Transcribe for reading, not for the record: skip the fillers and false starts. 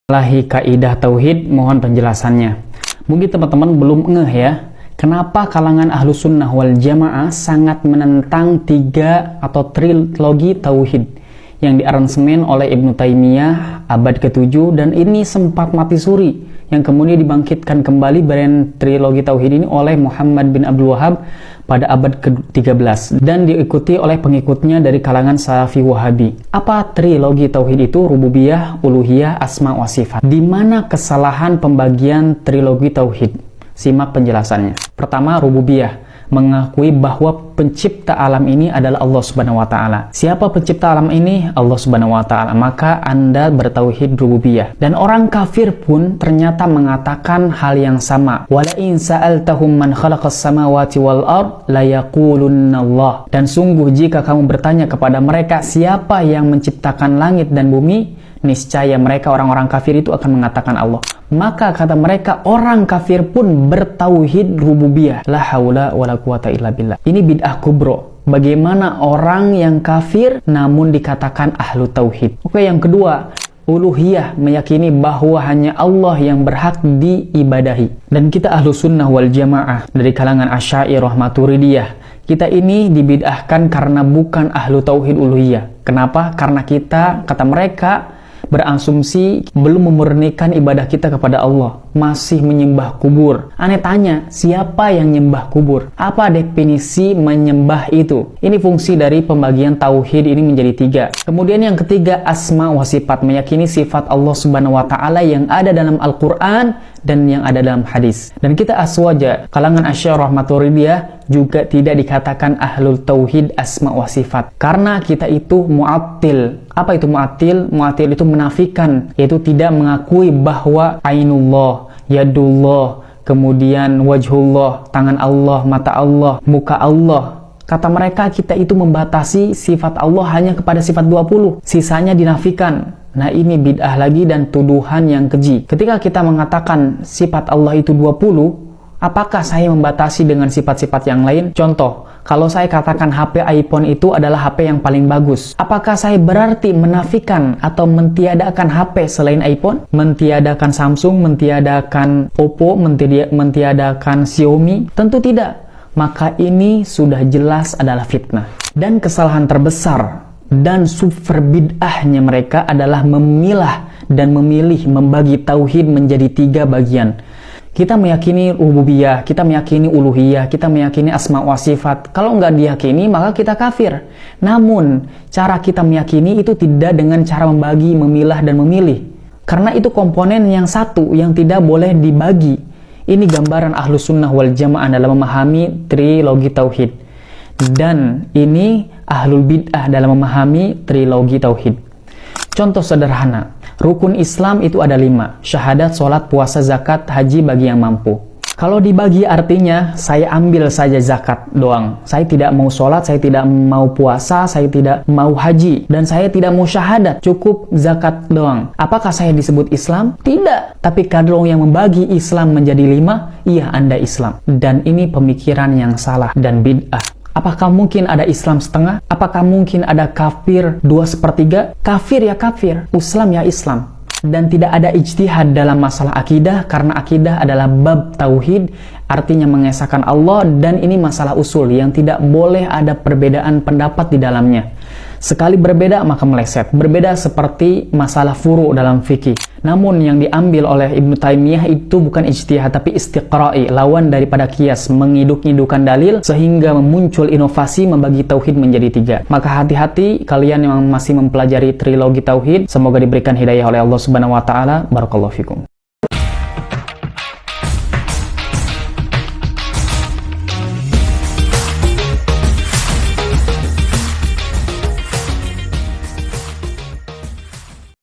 Lahi kaidah tauhid, mohon penjelasannya. Mungkin teman-teman belum ngeh ya, kenapa kalangan Ahlus Sunnah wal Jamaah sangat menentang tiga atau trilogi tauhid yang diaransemen oleh Ibnu Taimiyah abad ke-7, dan ini sempat mati suri yang kemudian dibangkitkan kembali brand trilogi tauhid ini oleh Muhammad bin Abdul Wahab pada abad ke-13 dan diikuti oleh pengikutnya dari kalangan Salafi Wahabi. Apa trilogi tauhid itu? Rububiyah, uluhiyah, asma wa sifat. Di mana kesalahan pembagian trilogi tauhid? Simak penjelasannya. Pertama, rububiyah, mengakui bahwa pencipta alam ini adalah Allah Subhanahu wa taala. Siapa pencipta alam ini? Allah Subhanahu wa taala. Maka Anda bertauhid rububiyah. Dan orang kafir pun ternyata mengatakan hal yang sama. Wala in sa'altahum man khalaqas samawati wal ard la yaqulunna Allah. Dan sungguh jika kamu bertanya kepada mereka siapa yang menciptakan langit dan bumi, niscaya mereka orang-orang kafir itu akan mengatakan Allah. Maka kata mereka, orang kafir pun bertauhid rububiyah. La haula wala quwata illa billah. Ini bid'ah kubro. Bagaimana orang yang kafir namun dikatakan ahlu tauhid? Oke, yang kedua, uluhiyah, meyakini bahwa hanya Allah yang berhak diibadahi. Dan kita ahlu sunnah wal jamaah dari kalangan Asy'ariyah Maturidiyah, kita ini dibid'ahkan karena bukan ahlu tauhid uluhiyah. Kenapa? Karena kita, kata mereka, berasumsi belum memurnikan ibadah kita kepada Allah, masih menyembah kubur. Aneh tanya, siapa yang nyembah kubur? Apa definisi menyembah itu? Ini fungsi dari pembagian tauhid ini menjadi tiga. Kemudian yang ketiga, asma wa sifat, meyakini sifat Allah Subhanahu wa taala yang ada dalam Al-Qur'an dan yang ada dalam hadis. Dan kita aswaja, kalangan Asy'ariyah Maturidiyah, juga tidak dikatakan ahlul tauhid asma wa sifat karena kita itu mu'attil. Apa itu mu'attil? Mu'attil itu menafikan, yaitu tidak mengakui bahwa ainullah, yadullah, kemudian wajhullah, tangan Allah, mata Allah, muka Allah. Kata mereka kita itu membatasi sifat Allah hanya kepada sifat 20, sisanya dinafikan. Nah, ini bid'ah lagi dan tuduhan yang keji. Ketika kita mengatakan sifat Allah itu 20, apakah saya membatasi dengan sifat-sifat yang lain? Contoh, kalau saya katakan HP iPhone itu adalah HP yang paling bagus, apakah saya berarti menafikan atau mentiadakan HP selain iPhone? Mentiadakan Samsung, mentiadakan Oppo, mentiadakan Xiaomi? Tentu tidak. Maka ini sudah jelas adalah fitnah. Dan kesalahan terbesar dan super bid'ahnya mereka adalah memilah dan memilih membagi tauhid menjadi tiga bagian. Kita meyakini rububiyah, kita meyakini uluhiyah, kita meyakini asma wa sifat. Kalau nggak diyakini, maka kita kafir. Namun, cara kita meyakini itu tidak dengan cara membagi, memilah, dan memilih. Karena itu komponen yang satu yang tidak boleh dibagi. Ini gambaran Ahlus Sunnah wal Jamaah dalam memahami trilogi tauhid. Dan ini Ahlul Bid'ah dalam memahami trilogi tauhid. Contoh sederhana, rukun Islam itu ada 5, syahadat, sholat, puasa, zakat, haji bagi yang mampu. Kalau dibagi artinya, saya ambil saja zakat doang. Saya tidak mau sholat, saya tidak mau puasa, saya tidak mau haji, dan saya tidak mau syahadat, cukup zakat doang. Apakah saya disebut Islam? Tidak. Tapi kalau yang membagi Islam menjadi 5, iya Anda Islam. Dan ini pemikiran yang salah dan bid'ah. Apakah mungkin ada Islam setengah? Apakah mungkin ada kafir 2/3? Kafir ya kafir, Islam ya Islam. Dan tidak ada ijtihad dalam masalah akidah, karena akidah adalah bab tauhid, artinya mengesahkan Allah, dan ini masalah usul yang tidak boleh ada perbedaan pendapat di dalamnya. Sekali berbeda maka meleset. Berbeda seperti masalah furu' dalam fikih. Namun yang diambil oleh Ibnu Taimiyah itu bukan ijtihad tapi istiqra'i, lawan daripada qiyas, mengiduk-idukkan dalil sehingga muncul inovasi membagi tauhid menjadi 3. Maka hati-hati kalian yang masih mempelajari trilogi tauhid, semoga diberikan hidayah oleh Allah Subhanahu wa taala. Barakallahu fikum.